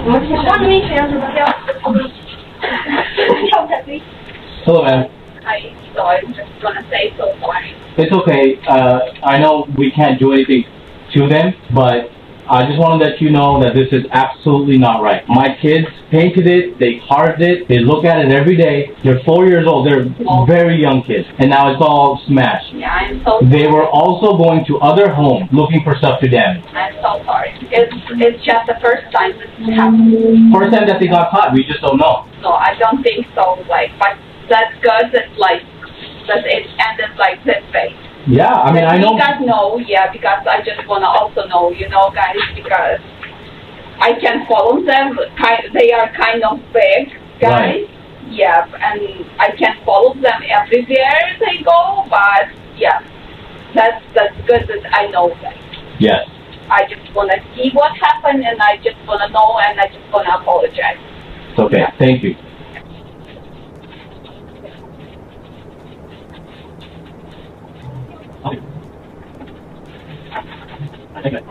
Hello, man. So I'm just gonna say so sorry. It's okay. I know we can't do anything to them, but I just want to let you know that this is absolutely not right. My kids painted it, they carved it, they look at it every day. They're 4 years old, they're very young kids, and now it's all smashed. Yeah, I'm so They were also going to other homes looking for stuff to damage. I'm so sorry. It's just the first time this happened. First time that they got caught, we just don't know. So I don't think so. Like, but that's good. It's like that it ended like this way. Yeah, I mean, I know. You guys know, yeah, because I just wanna also know, you know, guys, because I can follow them. They are kind of big guys. Right. Yeah, and I can follow them everywhere they go. But yeah, that's good that I know that. Yes. I just wanna see what happened, and I just wanna know, and I just wanna apologize. It's okay. Yeah. Thank you. Okay.